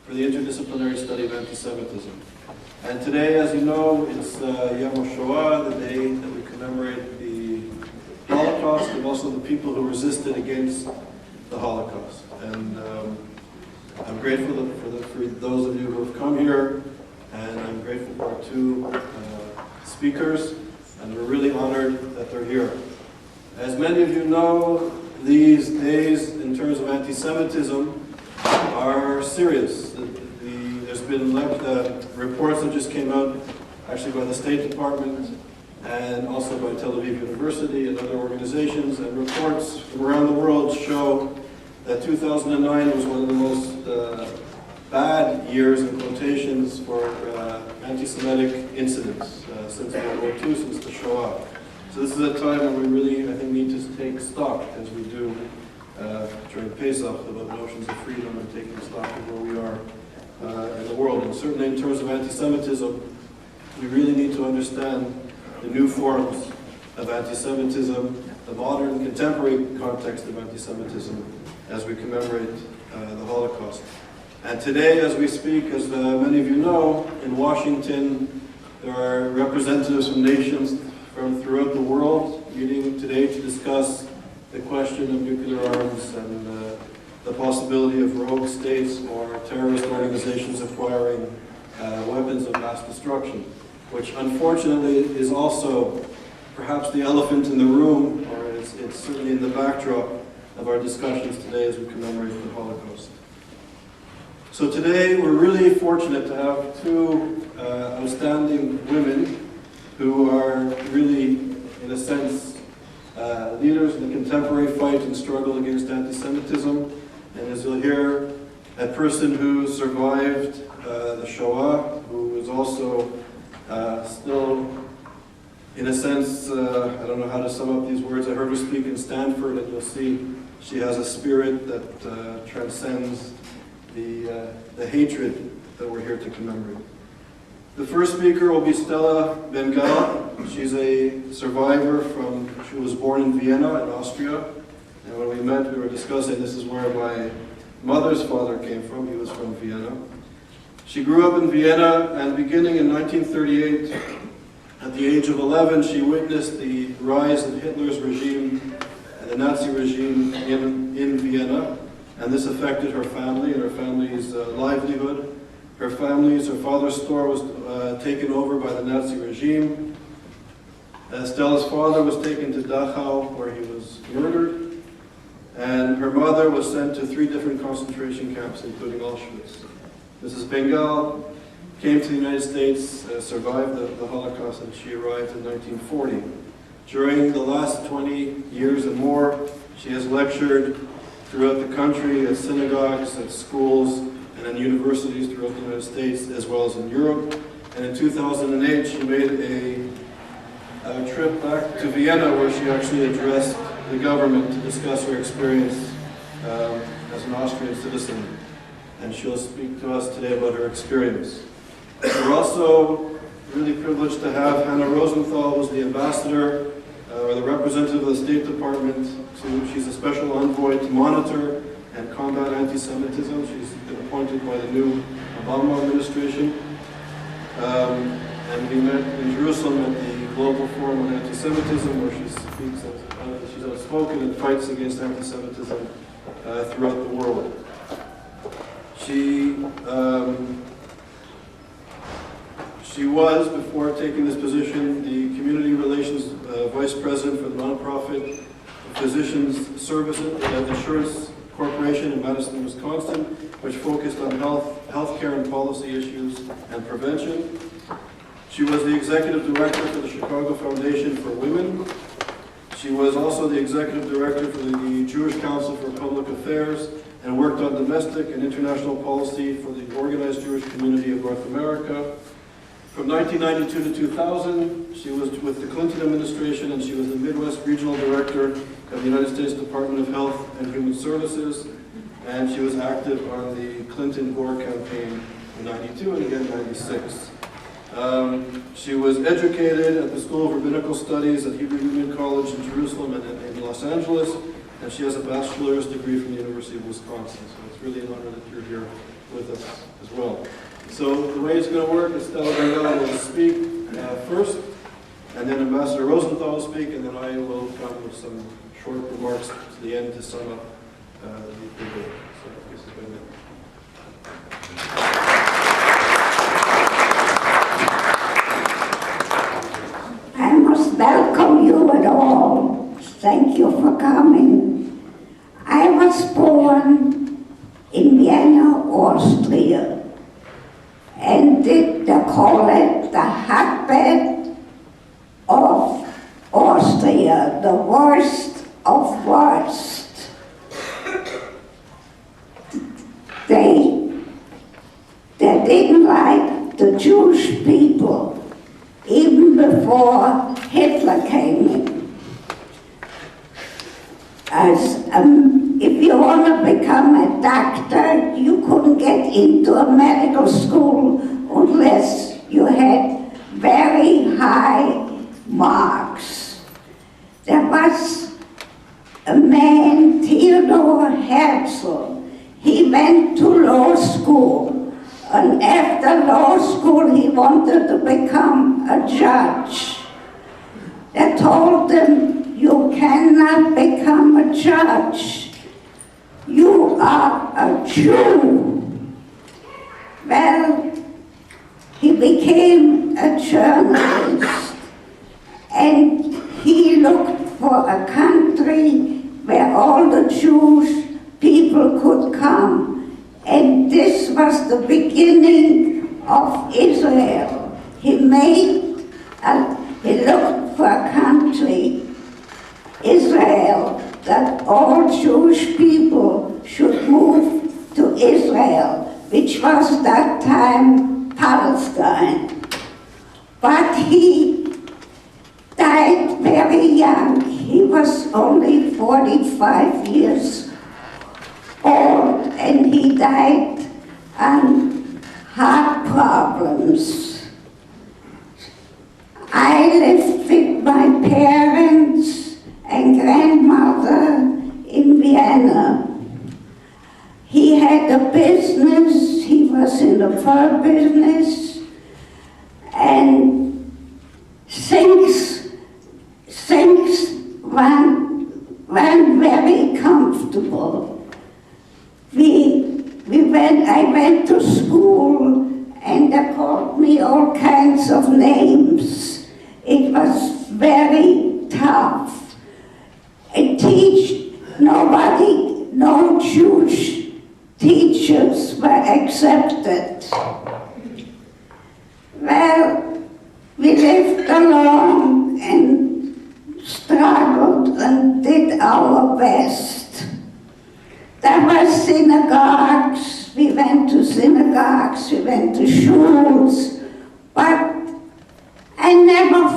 for the interdisciplinary study of anti-Semitism. And today, as you know, it's Yom Hashoah, the day that we commemorate the Holocaust and also the people who resisted against the Holocaust. And I'm grateful for those of you who have come here, and I'm grateful for our two speakers, and we're really honored that they're here. As many of you know, these days, in terms of anti-Semitism, are serious. There's been reports that just came out, actually by the State Department, and also by Tel Aviv University and other organizations, and reports from around the world show that 2009 was one of the most bad years, in quotations, for anti-Semitic incidents since World War II, since the Shoah. So this is a time when we really, I think, need to take stock, as we do during Pesach, about notions of freedom and taking stock of where we are in the world. And certainly in terms of anti-Semitism, we really need to understand the new forms of anti-Semitism, the modern, contemporary context of anti-Semitism as we commemorate the Holocaust. And today, as we speak, as many of you know, in Washington, there are representatives from nations from throughout the world meeting today to discuss the question of nuclear arms and the possibility of rogue states or terrorist organizations acquiring weapons of mass destruction, which unfortunately is also perhaps the elephant in the room, or it's certainly in the backdrop of our discussions today as we commemorate the Holocaust. So today we're really fortunate to have two outstanding women who are really, in a sense, leaders in the contemporary fight and struggle against anti-Semitism. And as you'll hear, a person who survived the Shoah, who is also still, in a sense, I don't know how to sum up these words. I heard her speak in Stanford, and you'll see she has a spirit that transcends the hatred that we're here to commemorate. The first speaker will be Stella Bengal. She's a survivor she was born in Vienna in Austria. And when we met, we were discussing this is where my mother's father came from. He was from Vienna. She grew up in Vienna, and beginning in 1938, at the age of 11, she witnessed the rise of Hitler's regime and the Nazi regime in Vienna. And this affected her family and her family's livelihood. Her father's store was taken over by the Nazi regime. Stella's father was taken to Dachau, where he was murdered. And her mother was sent to 3 different concentration camps, including Auschwitz. Mrs. Bengal came to the United States, survived the Holocaust, and she arrived in 1940. During the last 20 years and more, she has lectured throughout the country at synagogues, at schools, and in universities throughout the United States, as well as in Europe. And in 2008, she made a trip back to Vienna, where she actually addressed the government to discuss her experience as an Austrian citizen. And she'll speak to us today about her experience. We're also really privileged to have Hannah Rosenthal, who's the ambassador or the representative of the State Department. She's a special envoy to monitor and combat anti-Semitism. She's been appointed by the new Obama administration. And we met in Jerusalem at the Global Forum on Anti-Semitism, where she speaks, she's outspoken and fights against anti-Semitism throughout the world. She was, before taking this position, the Community Relations Vice President for the nonprofit Physicians Service Insurance Corporation in Madison, Wisconsin, which focused on healthcare and policy issues and prevention. She was the Executive Director for the Chicago Foundation for Women. She was also the Executive Director for the Jewish Council for Public Affairs and worked on domestic and international policy for the Organized Jewish Community of North America. From 1992 to 2000, she was with the Clinton administration, and she was the Midwest Regional Director of the United States Department of Health and Human Services, and she was active on the Clinton-Gore campaign in 92 and again 96. She was educated at the School of Rabbinical Studies at Hebrew Union College in Jerusalem and in Los Angeles, and she has a bachelor's degree from the University of Wisconsin. So it's really an honor that you're here with us as well. So the way it's going to work is Stella Bengel will speak first, and then Ambassador Rosenthal will speak, and then I will come with some short remarks to the end to sum up the debate. So this is going to I must welcome you at all. Thank you for coming. I was born in Vienna, Austria, and they call it the hotbed of Austria, the worst of worst. They didn't like the Jewish people, even before Hitler came in. If you want to become a doctor, you couldn't get into a medical school unless you had very high marks. There was a man, Theodor Herzl. He went to law school, and after law school he wanted to become a judge. They told him, "You cannot become a judge. You are a Jew." Well, he became a journalist, and he looked for a country where all the Jewish people could come. And this was the beginning of Israel. He looked for a country, Israel, that all Jewish people should move to Israel, which was that time Palestine. But he died very young. He was only 45 years old, and he died on heart problems. I lived with my parents and grandmother in Vienna. He had a business, he was in the fur business, and things ran very comfortable. I went to school, and they called me all kinds of names. It was very tough. No Jewish teachers were accepted. Well, we lived along and struggled and did our best. There were synagogues, we went to synagogues, we went to shuls, but I never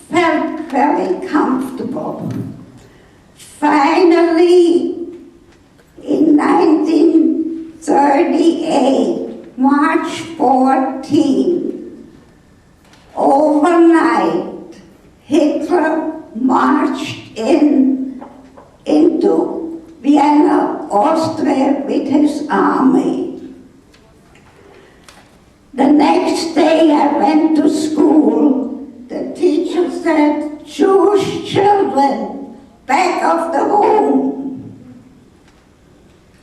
felt very comfortable. Finally, in 1938, March 14, overnight, Hitler marched into Vienna, Austria, with his army. The next day I went to school. The teacher said, "Jewish children, back of the room."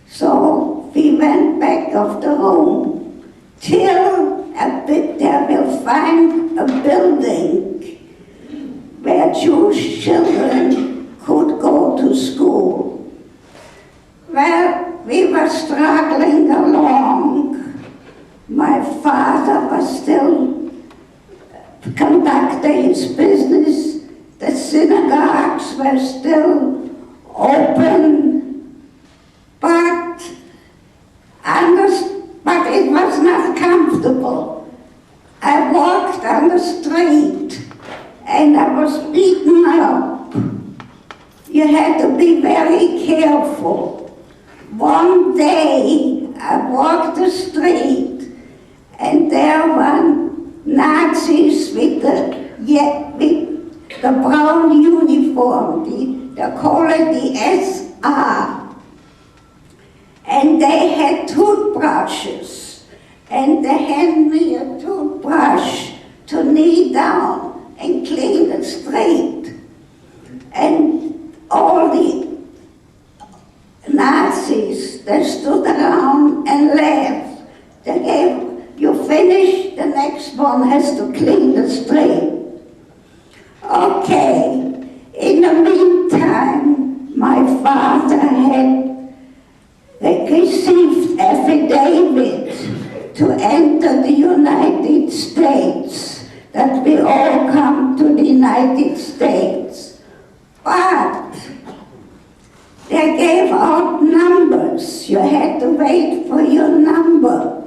So we went back of the room till they will find a building where Jewish children could go to school. Well, we were struggling along. My father was still conducting his business. The synagogues were still open, but it was not comfortable. I walked on the street and I was beaten up. You had to be very careful. One day I walked the street and there were Nazis with the brown uniform, they call it the SA. and they had toothbrushes, and they handed me a toothbrush to kneel down and clean the street. And all the Nazis, they stood around and laughed. They gave, you finish, the next one has to clean the street. Okay, in the meantime, my father had received affidavit to enter the United States, that we all come to the United States. But they gave out numbers. You had to wait for your number.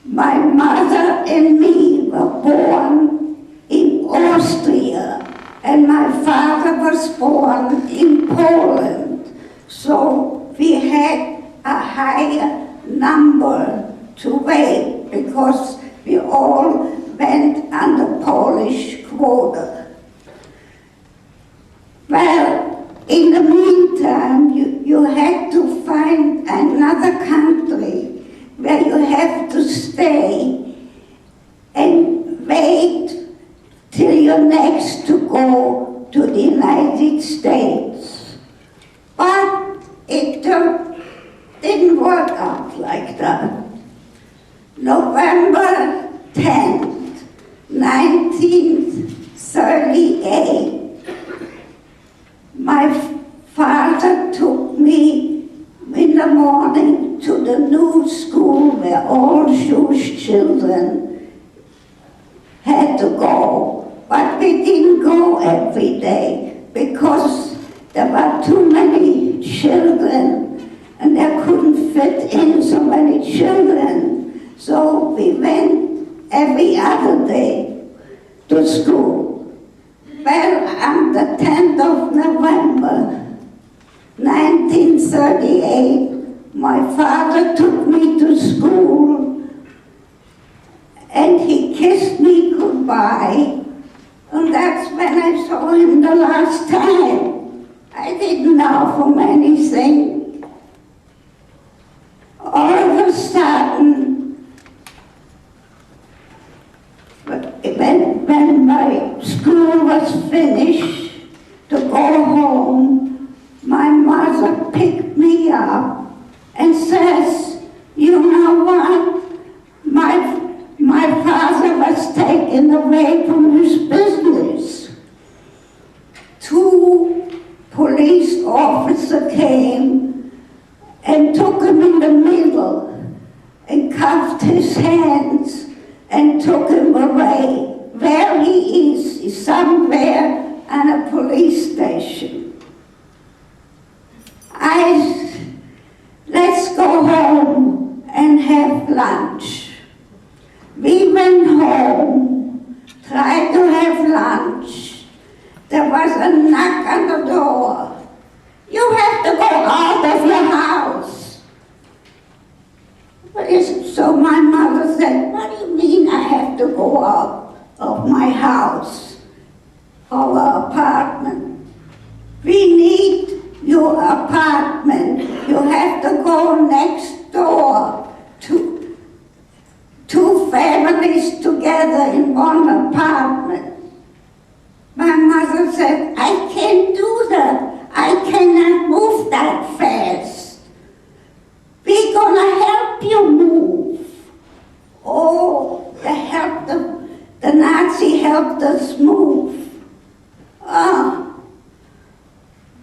My mother and me were born in Austria, and my father was born in Poland. So we had a higher number to wait because we all went under Polish quota. Well, in the meantime, you had to find another country where you have to stay and wait till you're next to go to the United States. But it didn't work out like that. November 10th, 1938, my father took me in the morning to the new school where all Jewish children had to go. But we didn't go every day because there were too many children and there couldn't fit in so many children. So we went every other day to school. Well, on the 10th of November, 1938, my father took me to school and he kissed me goodbye, and that's when I saw him the last time. I didn't know from anything. All of a sudden, when my school was finished to go home, my mother picked me up and says, you know what? My father was taken away from his business. 2 police officers came and took him in the middle and cuffed his hands and took him away. Where he is somewhere at a police station. Let's go home and have lunch. We went home, tried to have lunch. There was a knock on the door. You have to go out of your house. So my mother said, what do you mean I have to go out of my house, our apartment? We need your apartment. You have to go next door to 2 families together in one apartment. My mother said, I can't do that. I cannot move that fast. We're gonna help you move. Oh, the Nazi helped us move.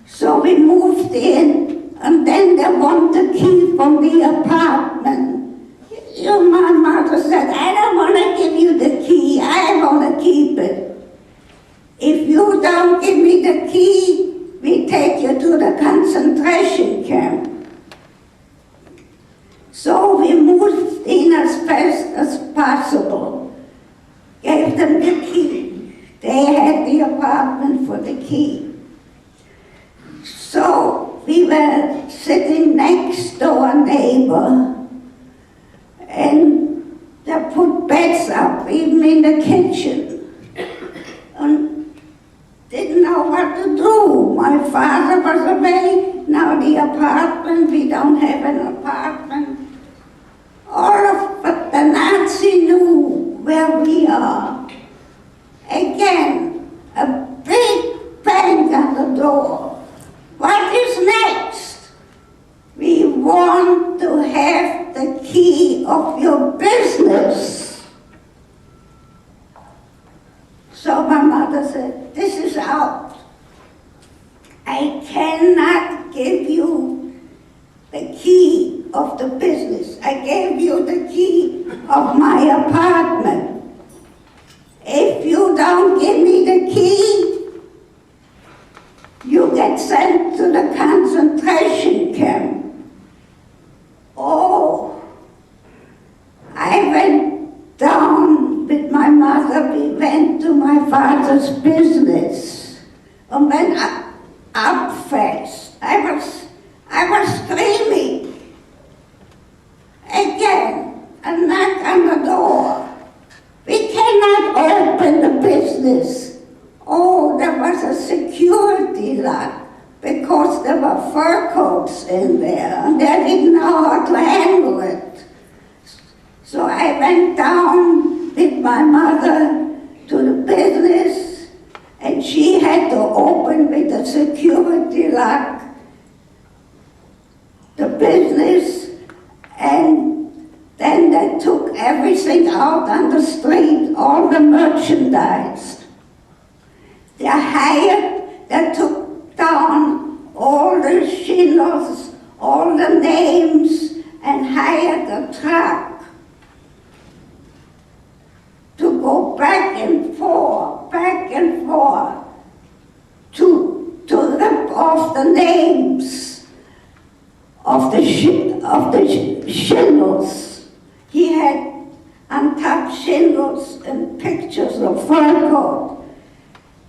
So we moved in, and then they want the key from the apartment. My mother said, I don't want to give you the key, I want to keep it. If you don't give me the key, we take you to the concentration camp. So we moved in as fast as possible, gave them the key. They had the apartment for the key. So we were sitting next to a neighbor, and they put beds up, even in the kitchen, and didn't know what to do. My father was away, now the apartment, we don't have an apartment. But the Nazi knew where we are. Again, a big bang on the door. What is next? We want to have the key of your business. So my mother said, this is out. I cannot give you the key of the business. I gave you the key of my apartment. If you don't give me the key, you get sent to the concentration camp. Oh, I went down with my mother. We went to my father's business and went up fast. I was screaming. Again, a knock on the door. We cannot open the business. Oh, there was a security lock because there were fur coats in there and they didn't know how to handle it. So I went down with my mother to the business and she had to open with the security lock the business, and then they took everything out on the street, all the merchandise. They took down all the shingles, all the names, and hired a truck to go back and forth, to rip off the names of the shingles. He had on top shingles and pictures of fur coat.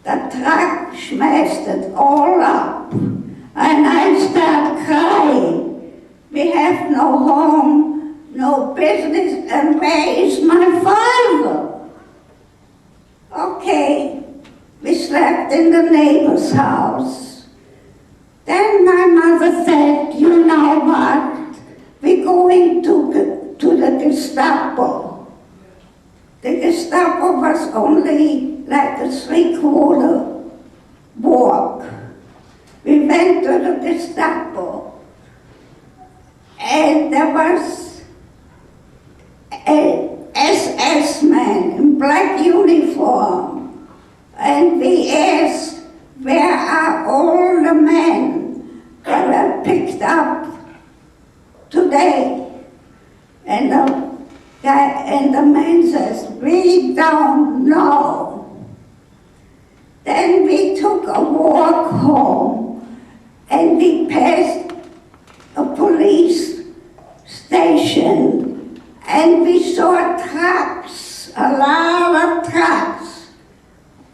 The truck smashed it all up, and I start crying. We have no home, no business, and where is my father? Okay, we slept in the neighbor's house. Then my mother said, you know what, we're going to the Gestapo. The Gestapo was only like a 3/4 walk. We went to the Gestapo, and there was an SS man in black uniform, and we asked, where are all the men that were picked up today? And the man says, we don't know. Then we took a walk home and we passed a police station and we saw trucks, a lot of trucks.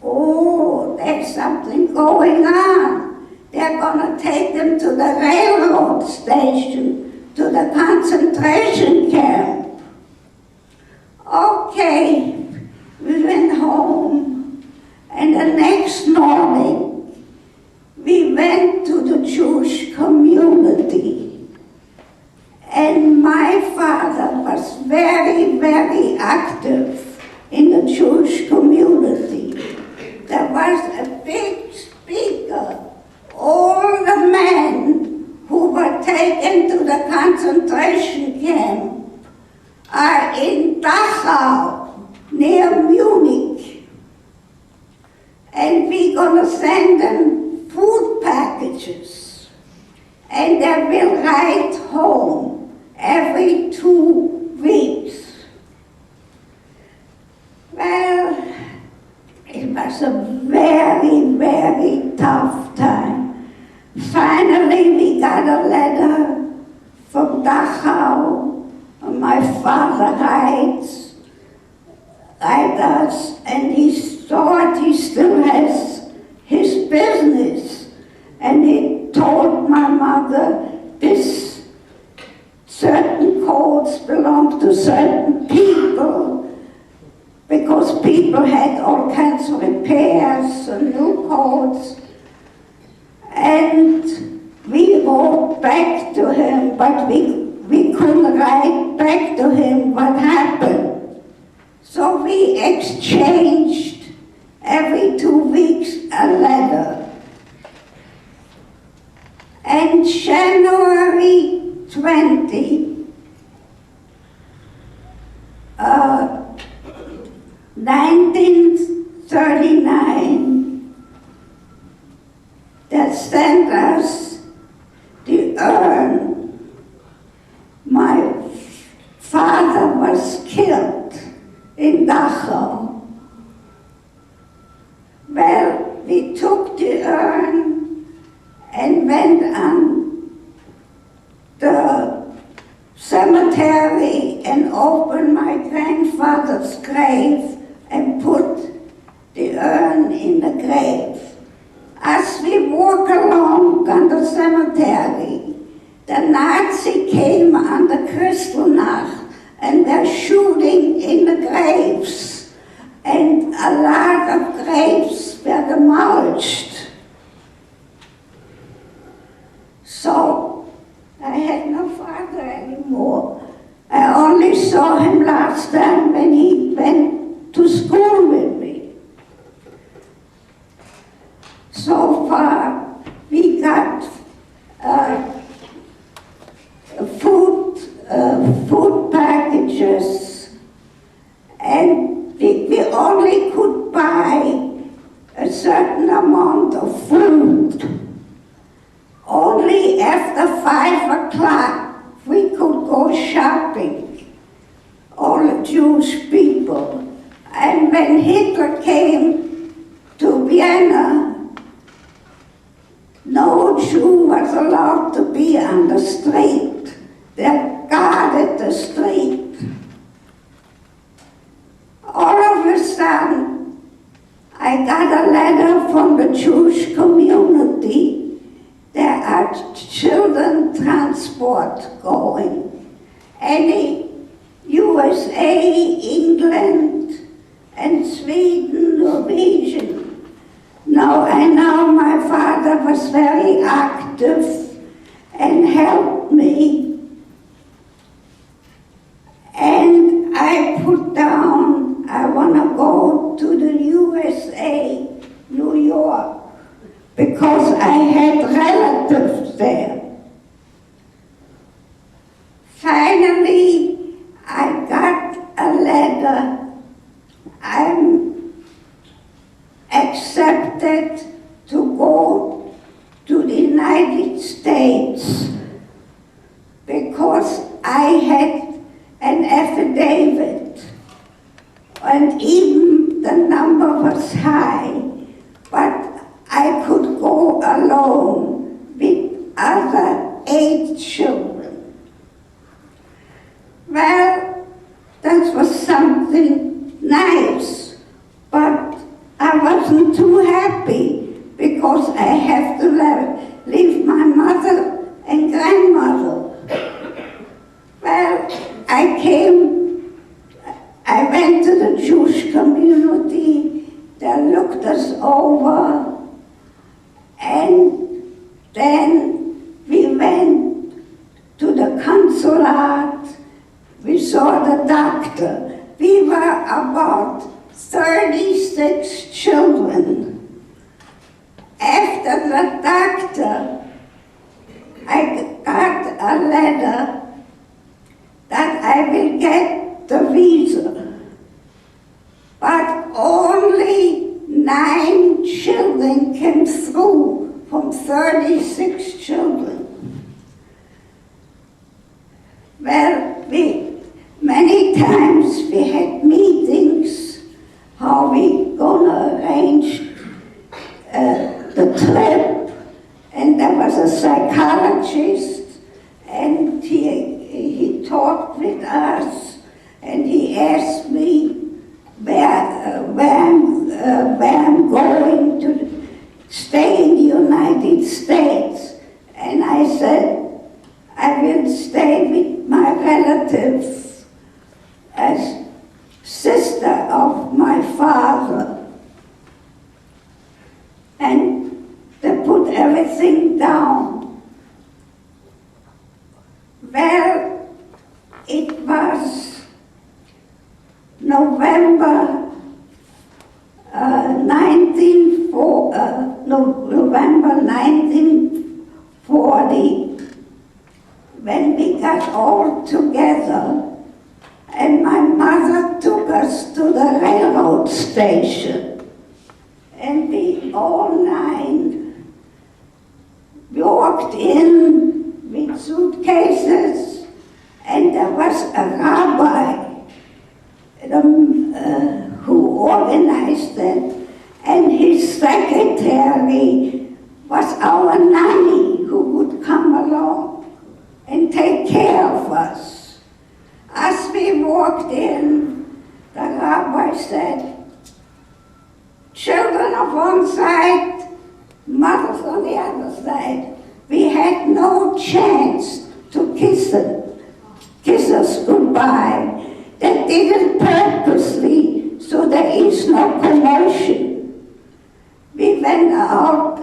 Oh, there's something going on. They're going to take them to the railroad station, to the concentration camp. Okay, we went home, and the next morning, we went to the Jewish community. And my father was very, very active in the Jewish community. There was a big speaker. All the men who were taken to the concentration camp are in Dachau, near Munich. And we're going to send them food packages. And they will write home every 2 weeks. Well, it was a very, very tough time. Finally, we got a letter from Dachau. My father writes us, and he thought he still has his business. And he told my mother, this certain codes belong to certain people, because people had all kinds of repairs and new codes. And we wrote back to him, but we couldn't write back to him what happened. So we exchanged every 2 weeks a letter. And January 20, 1939, they sent us the urn. My father was killed in Dachau. Well, we took the urn and went on the cemetery and opened my grandfather's grave and put the urn in the grave. As we walk along on the cemetery, the Nazi came on the Kristallnacht and they're shooting in the graves. And a lot of graves were demolished. So I had no father anymore. I only saw him last time when he went to school with me. So far, we got food packages, and we only could buy a certain amount of food. Only after 5 o'clock we could go shopping, all the Jewish people. And when Hitler came to Vienna, no Jew was allowed to be on the street. They guarded the street. All of a sudden, I got a letter from the Jewish community. There are children transport going. Any USA, England, and Sweden, Norwegian. Now, I know my father was very active and helped me. And I put down, I want to go to the USA, New York, because I had relatives there. Finally, I got a letter. I'm accepted to go to the United States because I had an affidavit, and even the number was high, but I could go alone with other 8 children. Well, that was something nice, but I wasn't too happy because I have to leave my mother and grandmother. Well, I went to the Jewish community, they looked us over, and then we went to the consulate, we saw the doctor. We were about 36 children. After the doctor, I got a letter that I will get the visa, but only 9 children came through from 36 children. Well, many times we had meetings, how we gonna arrange the trip, and there was a psychologist, and he talked with us, and he asked me where I'm going to stay in the United States, and I said, I will stay with my relative as sister of my father. And they put everything down. November 1940, when we got all together, and my mother took us to the railroad station, and we all 9 walked in with suitcases, and there was a rabbi who organized it, and his secretary was our nanny who would come along and take care of us. As we walked in, the rabbi said, "Children on one side, mothers on the other side." We had no chance to kiss us goodbye. They did it purposely, so there is no commotion. We went out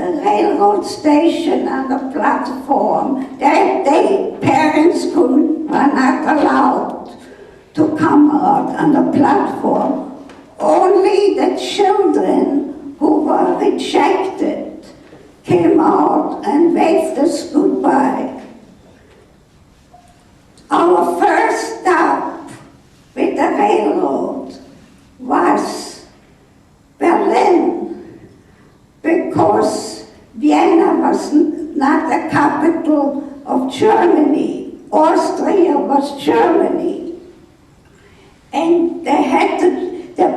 the railroad station on the platform. Parents were not allowed to come out on the platform. Only the children who were rejected came out and waved us goodbye. Our first stop with the railroad was Berlin, because Vienna was not the capital of Germany. Austria was Germany. And they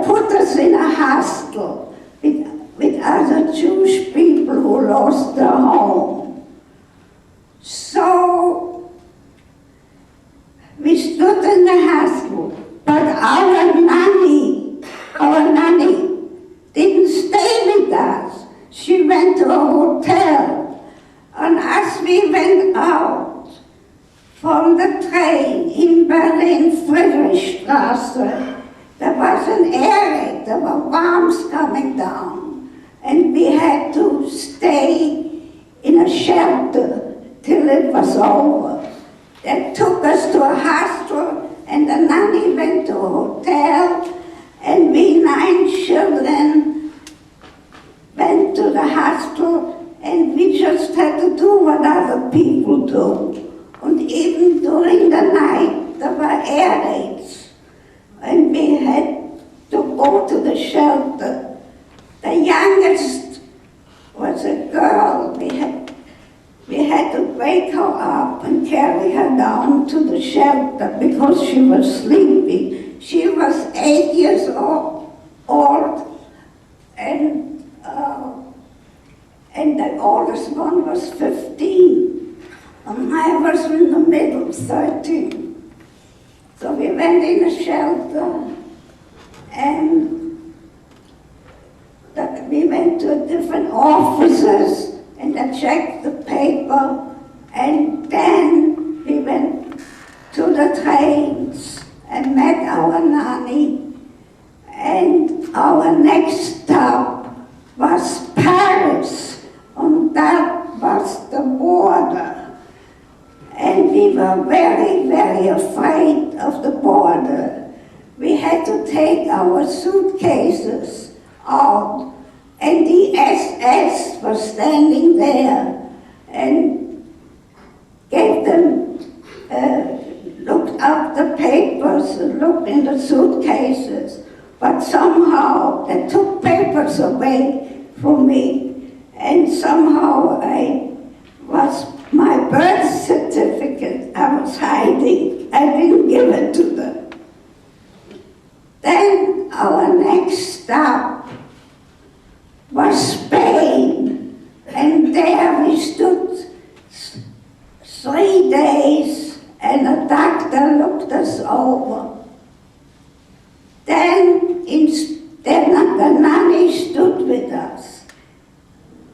put us in a hostel with other Jewish people who lost their home. So we stood in the hostel, but our nanny didn't stay with us. She went to a hotel, and as we went out from the train in Berlin, Friedrichstraße, there was an air raid, there were bombs coming down, and we had to stay in a shelter till it was over. They took us to a hostel, and the nanny went to a hotel, and we 9 children went to the hostel, and we just had to do what other people do. And even during the night, there were air raids, and we had to go to the shelter. The youngest was a girl. We had to wake her up and carry her down to the shelter because she was sleeping. She was 8 years old, and the oldest one was 15. And I was in the middle, 13. So we went in a shelter, and we went to different offices, and I checked the paper, and then we went to the trains and met our nanny, and our next stop was Paris, and that was the border. And we were very, very afraid of the border. We had to take our suitcases out, and the SS was standing there and gave them, looked up the papers and looked in the suitcases, but somehow they took papers away from me, and somehow my birth certificate I was hiding. I didn't give it to them. Then our next stop was Spain, and there we stood 3 days, and a doctor looked us over. Then the nanny stood with us.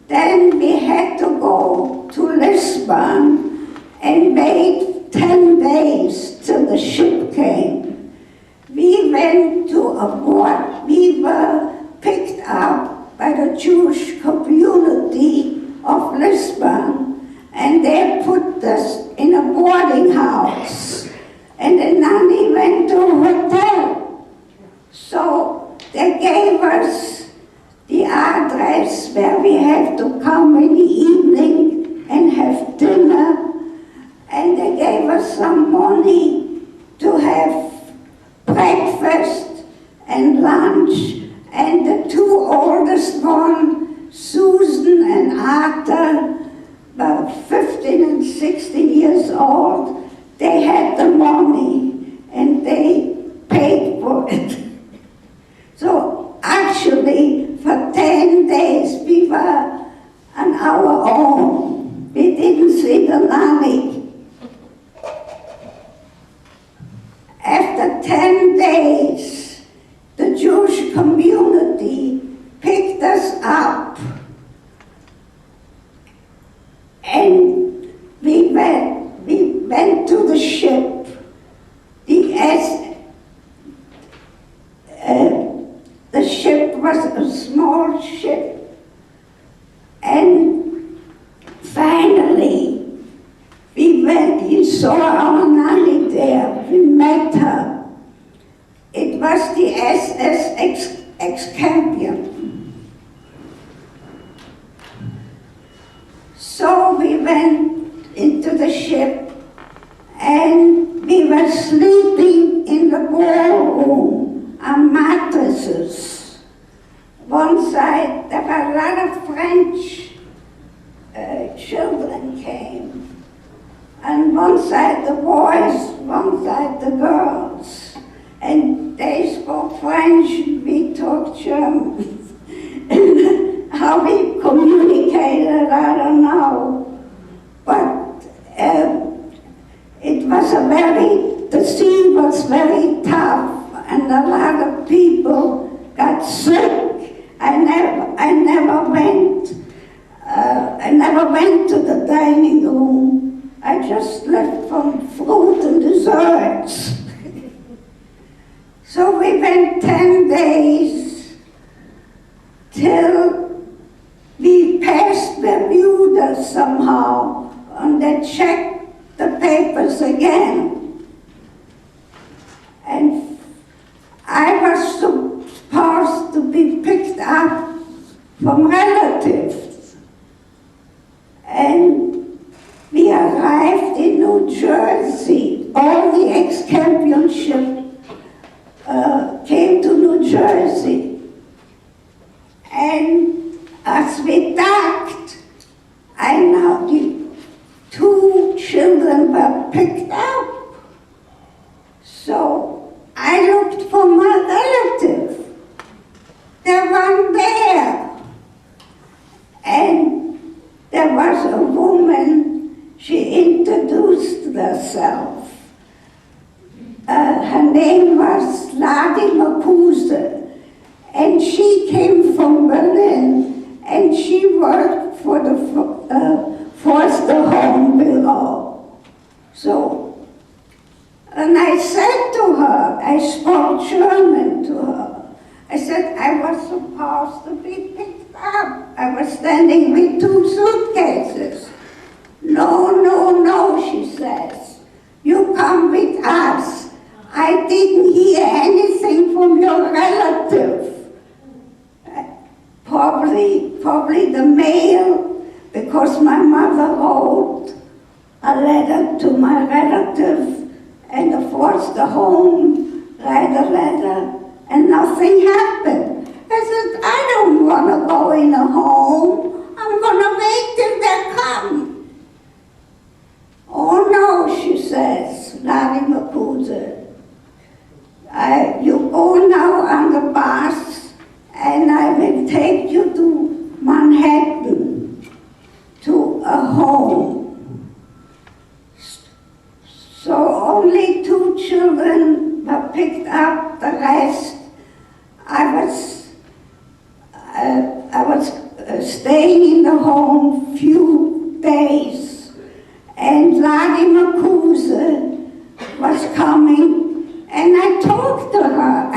Then we had to go to Lisbon and wait 10 days till the ship came. We went to we were picked up by the Jewish community of Lisbon, and they put us in a boarding house. And the nanny went to a hotel. where we have to come in the evening and have dinner. And they gave us some money to have breakfast and lunch. And the two oldest ones, Susan and Arthur, were 15 and 16 years old. They had the money and they paid for it. So actually, for 10 days, we were on our own. We didn't see the nanny. After 10 days, the Jewish community picked us up, and we went to the ship. The ship was a small ship, and finally we saw our nanny there. We met her. It was the SS Excampion. So we went into the ship and we were sleeping in the ballroom on mattresses. One side, there were a lot of French children came. And one side the boys, one side the girls. And they spoke French, we talked German. How we communicated, I don't know. But the sea was very tough, and a lot of people got sick. I never went to the dining room. I just left from fruit and desserts. So we went 10 days till we passed Bermuda somehow, and they checked the papers again. And I was supposed to be picked up from relatives. And we arrived in New Jersey. All the ex-championship came to New Jersey. And as we docked, I know the two children were picked up. So I looked for my relative. There weren't there. And there was a woman, she introduced herself. Her name was Ladi Mapuse, and she came from Berlin, and she worked for the foster home below. So, and I said to her, I spoke German to her. I said, I was supposed to be picked up. I was standing with 2 suitcases. No, no, no, she says. You come with us. I didn't hear anything from your relative. Probably the mail, because my mother wrote a letter to my relative, and the foster home read a letter, and nothing happened. I said, I don't want to go in a home. I'm going to wait till they come. Oh no, she says, Larry Mapuse. You go now on the bus, and I will take you to Manhattan, to a home. So only 2 children were picked up. The rest, I was staying in the home few days, and Ladi Mapuse was coming, and I talked to her.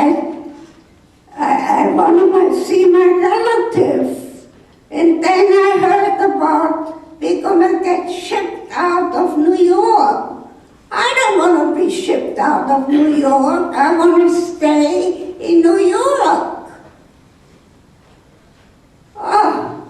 I wanted to see my relative, and then I heard about we're gonna get shipped out of New York. I don't want to be shipped out of New York. I want to stay in New York. Oh,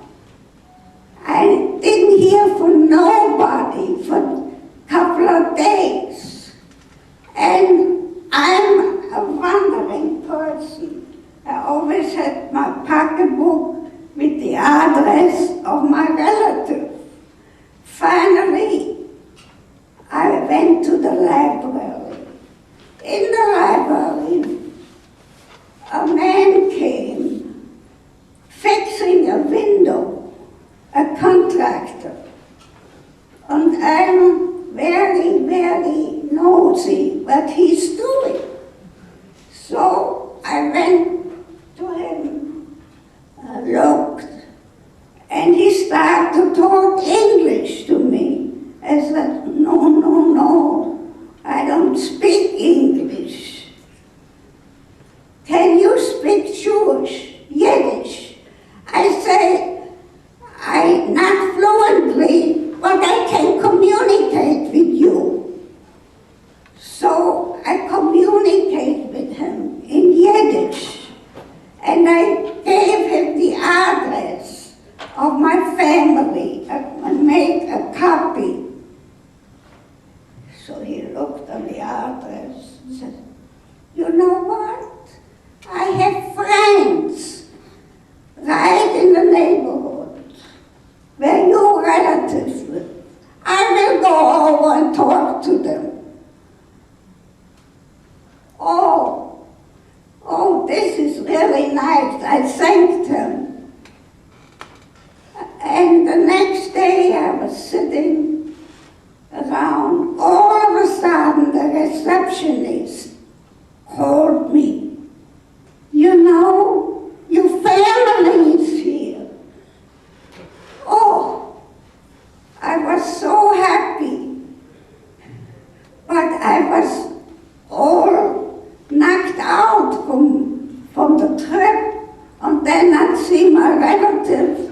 library, a man came fixing a window, a contractor. And I'm very, very nosy what he's doing. So I went to him, looked, and he started to talk English to me. I said, no, no, no, I don't speak English. Can you speak Jewish, Yiddish? I say, not fluently, but I can communicate with you. So I communicate with him in Yiddish, and I gave him the address of my family and made a copy. So he looked on the address and said, you know what? I have friends right in the neighborhood where your relatives live. I will go over and talk to them. Oh, this is really nice. I thanked him. And the next day I was sitting around. All of a sudden the receptionist called me. You know, your family is here. Oh, I was so happy. But I was all knocked out from the trip, and then I'd see my relatives.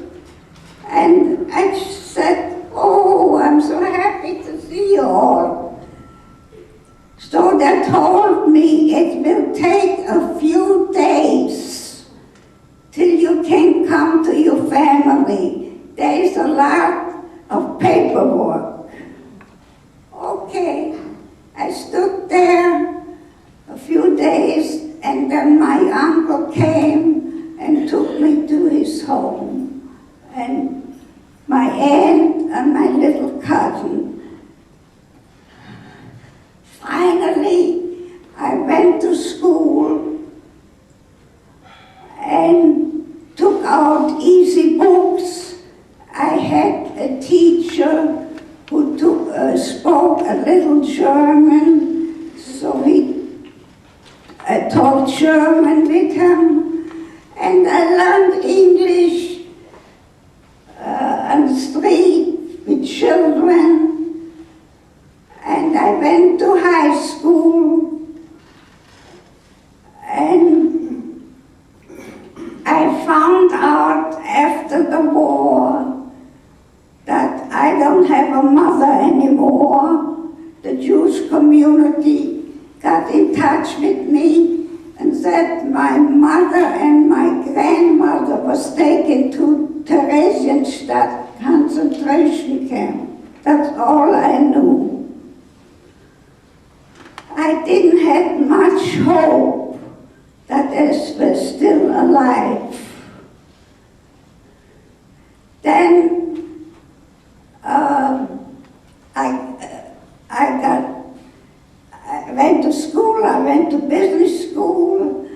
And I said, oh, I'm so happy to see you all. So they told me it will take a few days till you can come to your family. There is a lot of paperwork. Okay, I stood there a few days, and then my uncle came and took me to his home. And my aunt and my little cousin. Finally, I went to school and took out easy books. I had a teacher who spoke a little German, so I taught German with him, and I learned English on the street with children, and I went to high school, and I found out after the war that I don't have a mother anymore. The Jewish community got in touch with me and said my mother and my grandmother was taken to Theresienstadt concentration camp. That's all I knew. I didn't have much hope that they were still alive. Then I went to school, I went to business school,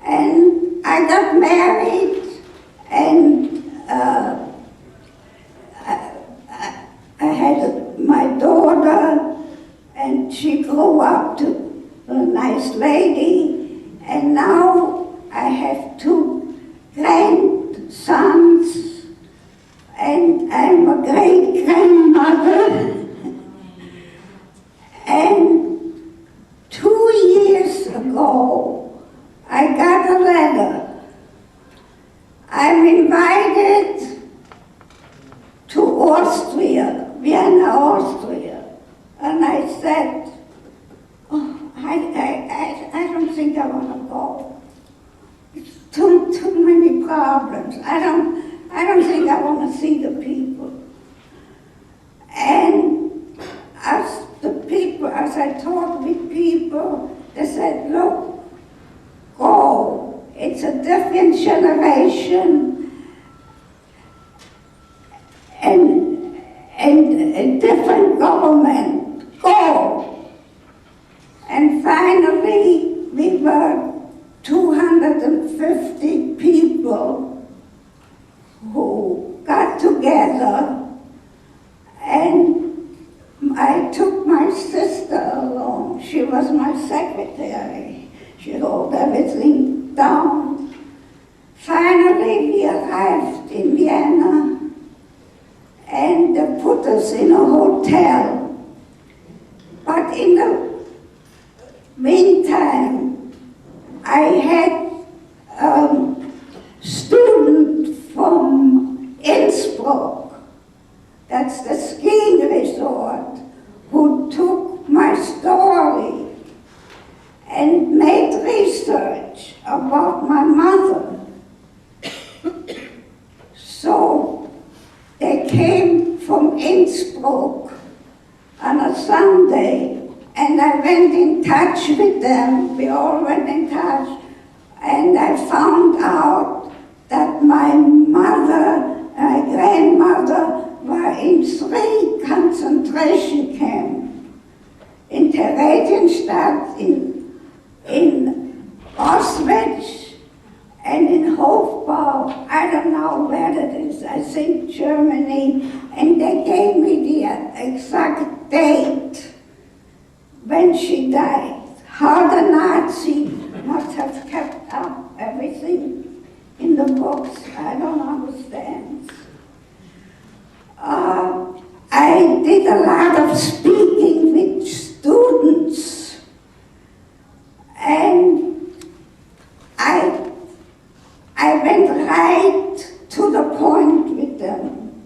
and I got married, and I had my daughter, and she grew up to a nice lady, and now I have 2 grandsons, and I'm a great-grandmother. And 2 years ago, I got a letter. I'm invited to Austria, Vienna, Austria. And I said, oh, I don't think I want to go. It's too many problems. I don't think I want to see the people. And as I talked with people, they said, look, go. It's a different generation and a different government. Go. And finally, we were 250 people who got together, and I took my sister along. She was my secretary. She wrote everything down. Finally, we arrived in Vienna, and they put us in a hotel. But in the meantime, I had a student from Innsbruck, that's the skiing resort, who took my story and made research about my mother. So they came from Innsbruck on a Sunday, and I went in touch with them. We all went in touch, and I found out that my mother and my grandmother were in 3 concentration camps. In Theresienstadt, in Auschwitz, and in Hofbau. I don't know where that is, I think Germany, and they gave me the exact date when she died. How the Nazis must have kept up everything in the books, I don't understand. I did a lot of speaking with students, and I went right to the point with them.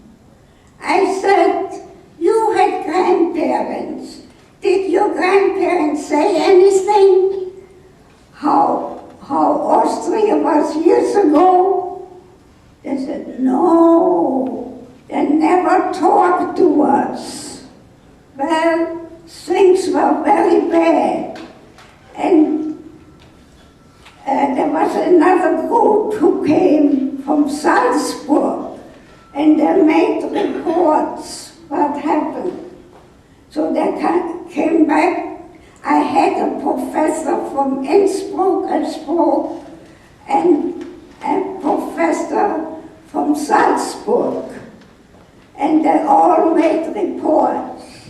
I said, you had grandparents. Did your grandparents say anything? How Austria was years ago? They said, no, they never talked to us. Well, things were very bad. And there was another group who came from Salzburg, and they made reports what happened. So they came back. I had a professor from Innsbruck, and a professor from Salzburg, and they all made reports.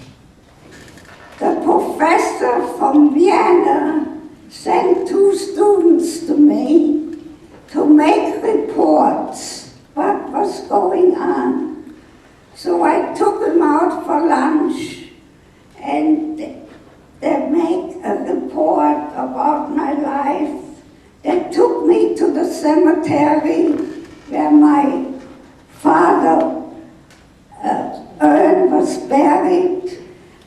The professor from Vienna sent 2 students to me to make reports what was going on. So I took them out for lunch, and they make a report about my life. They took me to the cemetery where my father urn was buried.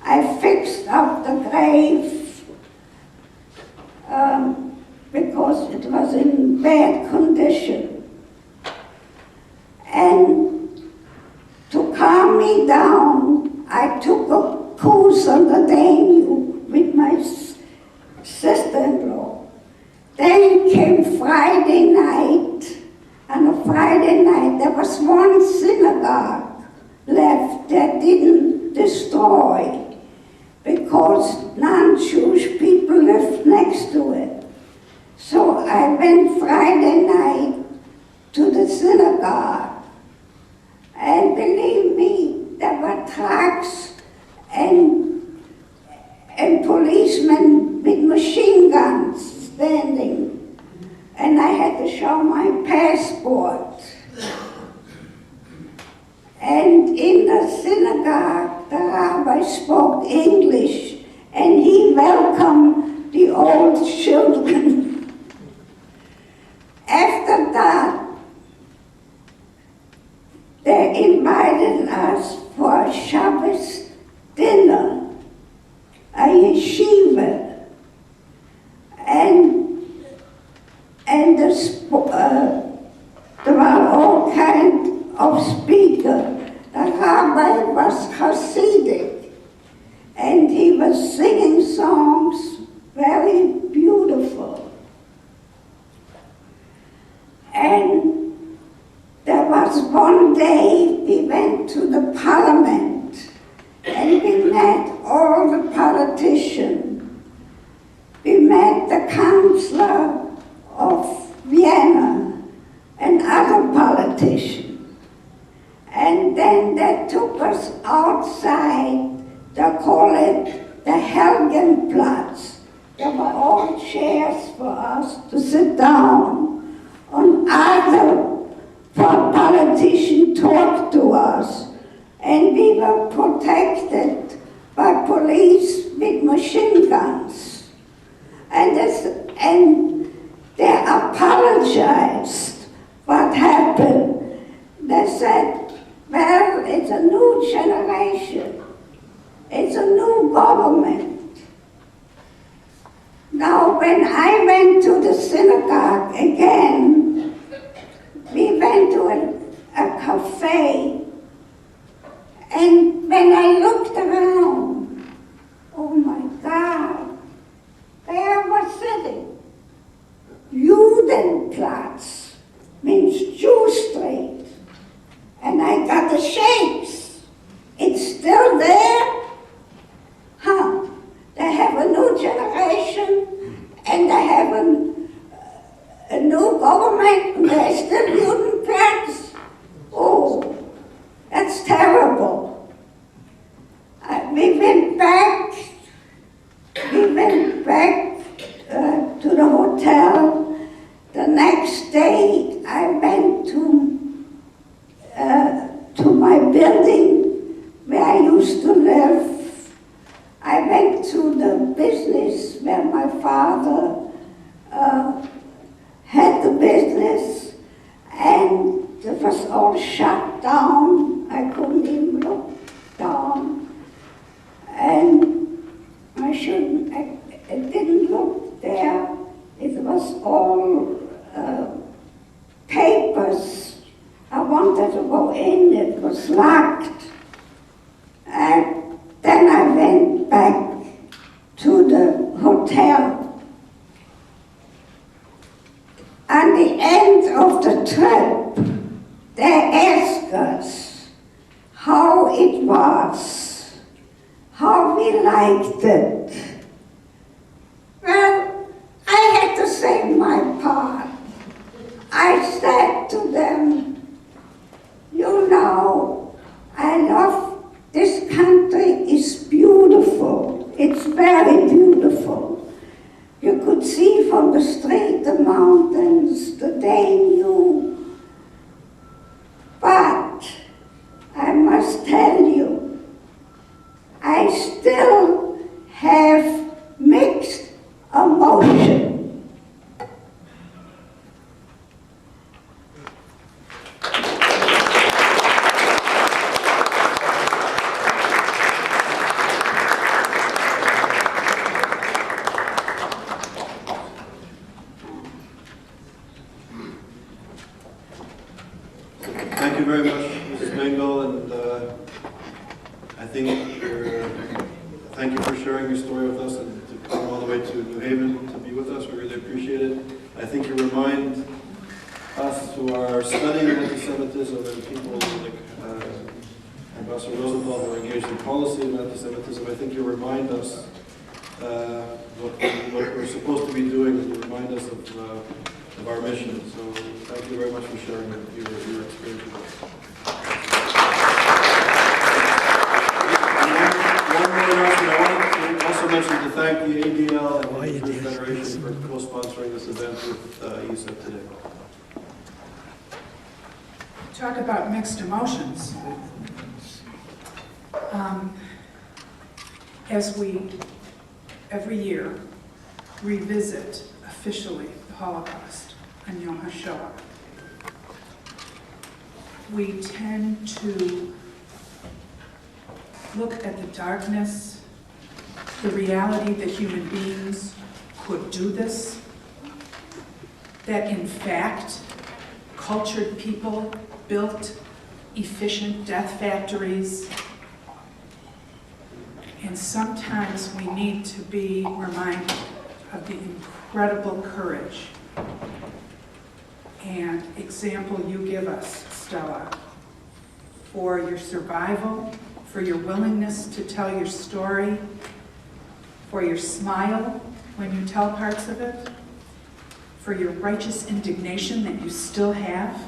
I fixed up the grave because it was in bad condition. And to calm me down, I took a cruise on the Danube with my sister-in-law. Then came Friday night. On a Friday night, there was one synagogue left that didn't destroy, because non-Jewish people lived next to it. So I went Friday night to the synagogue, and believe me, there were trucks and policemen with machine guns standing, and I had to show my passport. And in the synagogue, the rabbi spoke English, and he welcomed the old children. After that, they invited us for a Shabbos dinner, a yeshiva, and there were all kinds of speakers. The rabbi was Hasidic, and he was singing songs very beautiful. And there was one day we went to the parliament, and we met all the politicians. We met the council Chancellor of Vienna and other politicians. And then they took us outside, they call it the Helgenplatz. There were all chairs for us to sit down on other politicians talked to us, and we were protected by police with machine guns. And they apologized what happened. They said, well, it's a new generation. It's a new government. Now, when I went to the synagogue again, we went to a cafe, and when I looked around, oh my God, there was sitting. Judenplatz means Jew Street. And I got the shakes. It's still there? Huh? They have a new generation, and they have a new government, and they're still Judenplatz. Oh, that's terrible. We went back to the hotel. The next day, I went to my building where I used to live. I went to the business where my father had the business, and it was all shut down. I couldn't even look down. And I didn't look there. It was all papers. I wanted to go in, it was locked. And then I went back to the hotel. At the end of the trip, they asked us how it was, how we liked it. Well, I had to say my part. I said to them, you know, I love this country. Is beautiful. It's very beautiful. You could see from the street the mountains, the Danube. But I must tell you, I still have mixed emotion. Thank you very much, Mrs. Bengal, and thank you for sharing your story with us and to come all the way to New Haven to be with us. We really appreciate it. I think you remind us who are studying anti-Semitism and people like Ambassador Rosenthal who are engaged in policy of anti-Semitism. I think you remind us what we're supposed to be doing, and you remind us of our mission. So thank you very much for sharing your experience with us. One more announcement. I want to also mention to thank the ADL and the Jewish Federation for co-sponsoring this event with ISGAP today. Talk about mixed emotions. As we, every year, revisit officially the Holocaust on Yom Hashoah, we tend to look at the darkness, the reality that human beings could do this, that in fact, cultured people built efficient death factories, and sometimes we need to be reminded of the incredible courage and example you give us, Stella, for your survival, for your willingness to tell your story, for your smile when you tell parts of it, for your righteous indignation that you still have.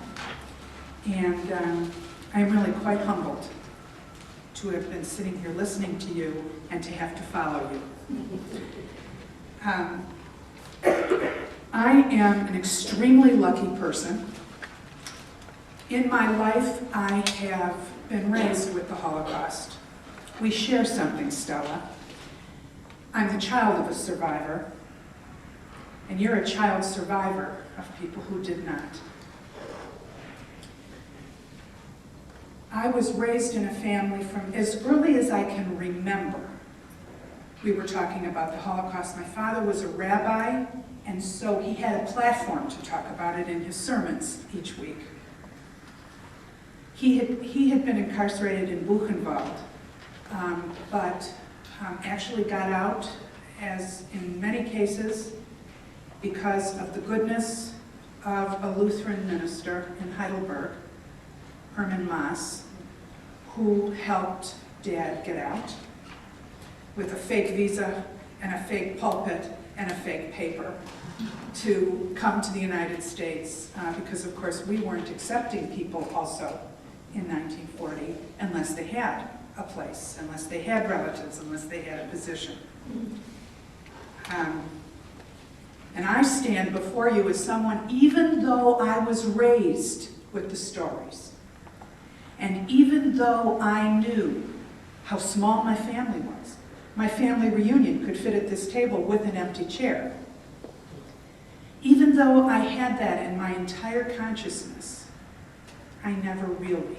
And I'm really quite humbled to have been sitting here listening to you and to have to follow you. I am an extremely lucky person. In my life, I have been raised with the Holocaust. We share something, Stella. I'm the child of a survivor, and you're a child survivor of people who did not. I was raised in a family from as early as I can remember. We were talking about the Holocaust. My father was a rabbi, and so he had a platform to talk about it in his sermons each week. He had been incarcerated in Buchenwald, but actually got out, as in many cases, because of the goodness of a Lutheran minister in Heidelberg, Hermann Maas, who helped Dad get out with a fake visa and a fake pulpit and a fake paper to come to the United States, because of course we weren't accepting people also in 1940 unless they had a place, unless they had relatives, unless they had a position. And I stand before you as someone, even though I was raised with the stories, and even though I knew how small my family was, my family reunion could fit at this table with an empty chair. Even though I had that in my entire consciousness, I never really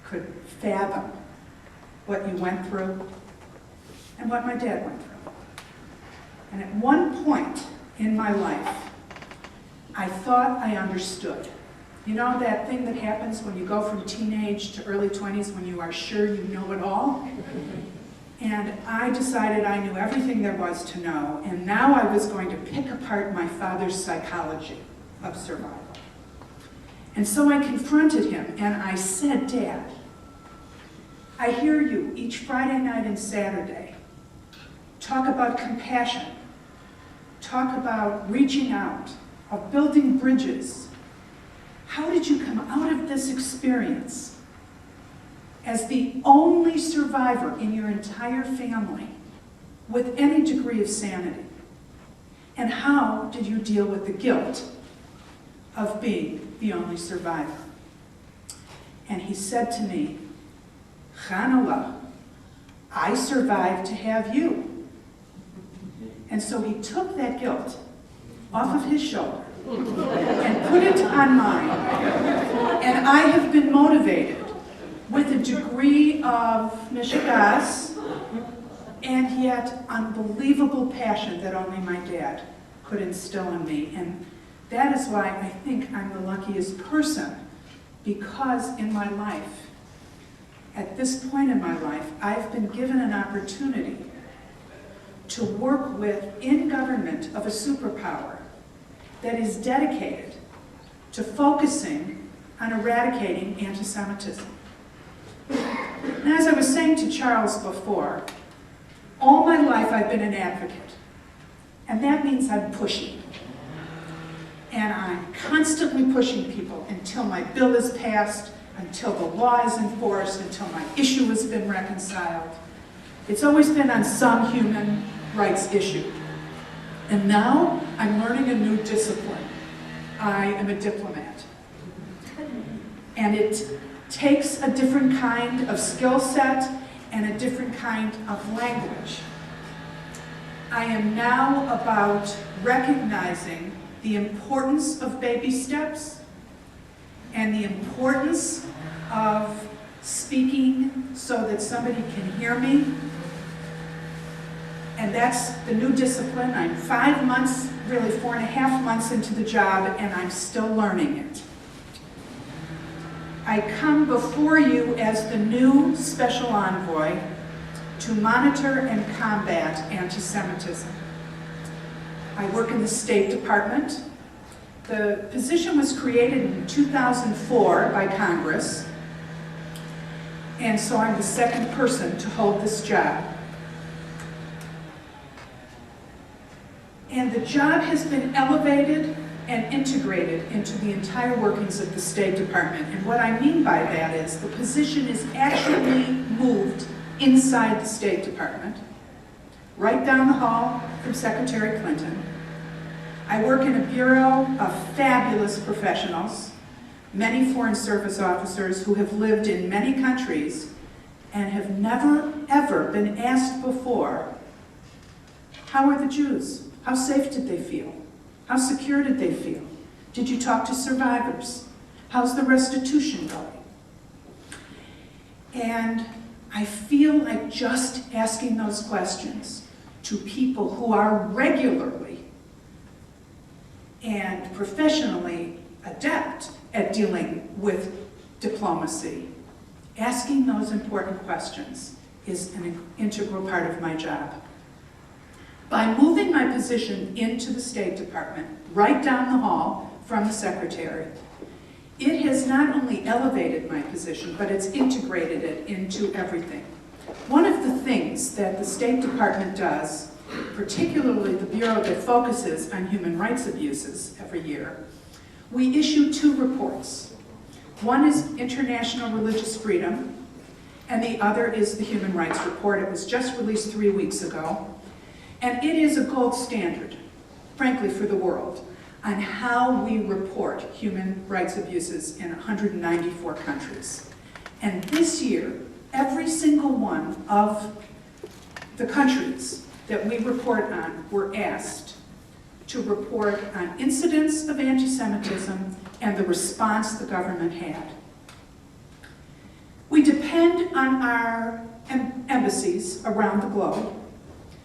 could fathom what you went through and what my dad went through. And at one point in my life, I thought I understood. You know that thing that happens when you go from teenage to early 20s when you are sure you know it all? And I decided I knew everything there was to know, and now I was going to pick apart my father's psychology of survival. And so I confronted him and I said, Dad, I hear you each Friday night and Saturday talk about compassion, talk about reaching out, of building bridges. How did you come out of this experience as the only survivor in your entire family with any degree of sanity? And how did you deal with the guilt of being the only survivor? And he said to me, Chanallah, I survived to have you. And so he took that guilt off of his shoulder and put it on mine. And I have been motivated with a degree of mishigas and yet unbelievable passion that only my dad could instill in me. And that is why I think I'm the luckiest person, because in my life, at this point in my life, I've been given an opportunity to work in government of a superpower that is dedicated to focusing on eradicating anti-Semitism. And as I was saying to Charles before, all my life I've been an advocate. And that means I'm pushing. And I'm constantly pushing people until my bill is passed, until the law is enforced, until my issue has been reconciled. It's always been on some human rights issue. And now I'm learning a new discipline. I am a diplomat. And it takes a different kind of skill set and a different kind of language. I am now about recognizing the importance of baby steps and the importance of speaking so that somebody can hear me. And that's the new discipline. I'm 5 months, really 4.5 months into the job, and I'm still learning it. I come before you as the new special envoy to monitor and combat anti-Semitism. I work in the State Department. The position was created in 2004 by Congress, and so I'm the second person to hold this job. And the job has been elevated and integrated into the entire workings of the State Department. And what I mean by that is the position is actually moved inside the State Department, right down the hall from Secretary Clinton. I work in a bureau of fabulous professionals, many Foreign Service officers who have lived in many countries and have never, ever been asked before, how are the Jews? How safe did they feel? How secure did they feel? Did you talk to survivors? How's the restitution going? And I feel like just asking those questions to people who are regularly and professionally adept at dealing with diplomacy, asking those important questions is an integral part of my job. By moving my position into the State Department, right down the hall from the Secretary, it has not only elevated my position, but it's integrated it into everything. One of the things that the State Department does, particularly the bureau that focuses on human rights abuses every year, we issue 2 reports. One is International Religious Freedom, and the other is the Human Rights Report. It was just released 3 weeks ago. And it is a gold standard, frankly, for the world on how we report human rights abuses in 194 countries. And this year, every single one of the countries that we report on were asked to report on incidents of anti-Semitism and the response the government had. We depend on our embassies around the globe.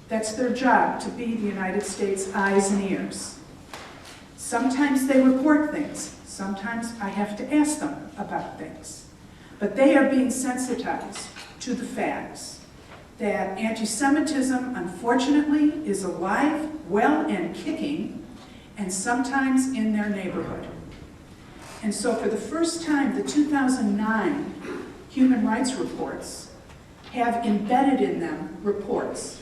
That's their job, to be the United States' eyes and ears. Sometimes they report things. Sometimes I have to ask them about things. But they are being sensitized to the facts that anti-Semitism, unfortunately, is alive, well, and kicking, and sometimes in their neighborhood. And so for the first time, the 2009 Human Rights Reports have embedded in them reports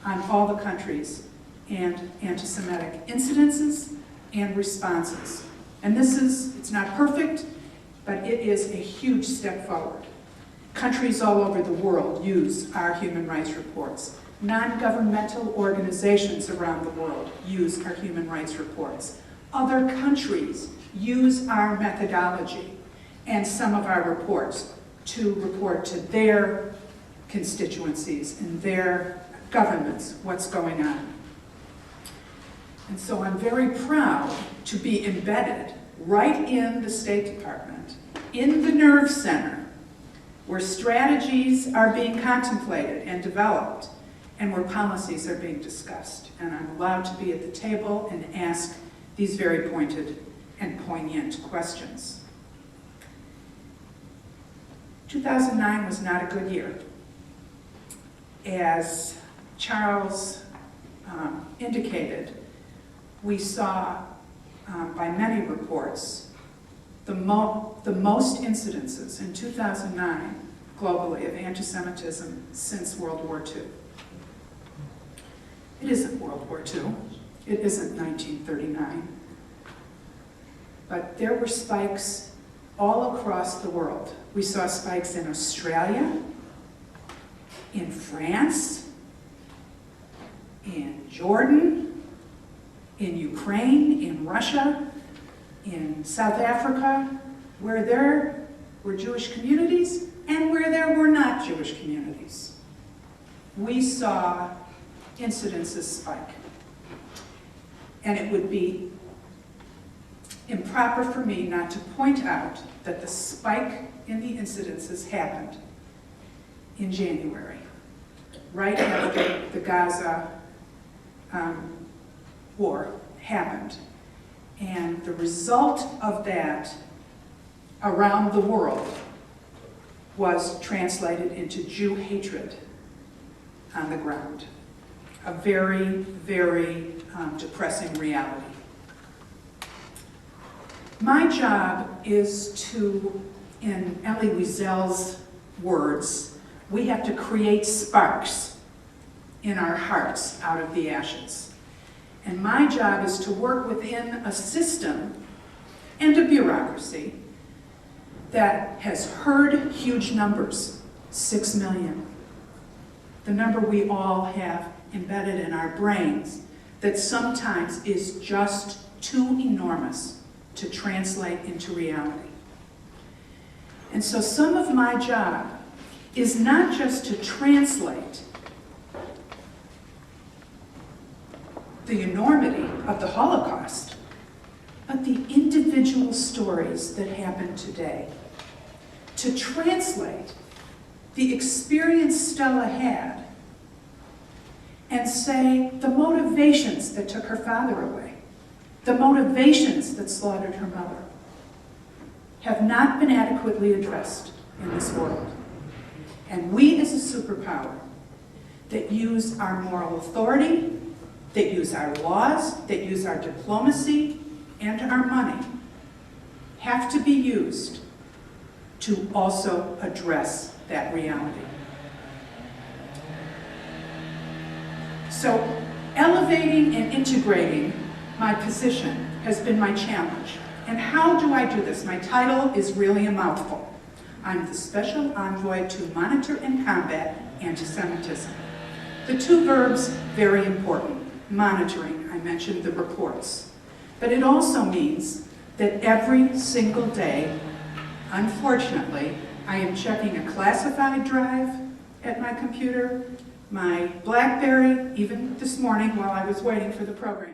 on all the countries and anti-Semitic incidences and responses. And it's not perfect, but it is a huge step forward. Countries all over the world use our human rights reports. Non-governmental organizations around the world use our human rights reports. Other countries use our methodology and some of our reports to report to their constituencies and their governments what's going on. And so I'm very proud to be embedded right in the State Department, in the nerve center, where strategies are being contemplated and developed, and where policies are being discussed. And I'm allowed to be at the table and ask these very pointed and poignant questions. 2009 was not a good year. As Charles indicated, we saw by many reports the most incidences in 2009 globally of anti-Semitism since World War II. It isn't World War II. It isn't 1939. But there were spikes all across the world. We saw spikes in Australia, in France, in Jordan, in Ukraine, in Russia, in South Africa, where there were Jewish communities and where there were not Jewish communities. We saw incidences spike. And it would be improper for me not to point out that the spike in the incidences happened in January, right after the Gaza war happened. And the result of that around the world was translated into Jew hatred on the ground. A very, very depressing reality. My job is to, in Elie Wiesel's words, we have to create sparks in our hearts out of the ashes. And my job is to work within a system and a bureaucracy that has heard huge numbers, 6 million. The number we all have embedded in our brains that sometimes is just too enormous to translate into reality. And so some of my job is not just to translate the enormity of the Holocaust, but the individual stories that happen today. To translate the experience Stella had and say the motivations that took her father away, the motivations that slaughtered her mother, have not been adequately addressed in this world. And we as a superpower that use our moral authority, that use our laws, that use our diplomacy and our money, have to be used to also address that reality. So elevating and integrating my position has been my challenge. And how do I do this? My title is really a mouthful. I'm the Special Envoy to monitor and combat anti-Semitism. The two verbs, very important. Monitoring, I mentioned the reports. But it also means that every single day, unfortunately, I am checking a classified drive at my computer, my BlackBerry, even this morning while I was waiting for the program.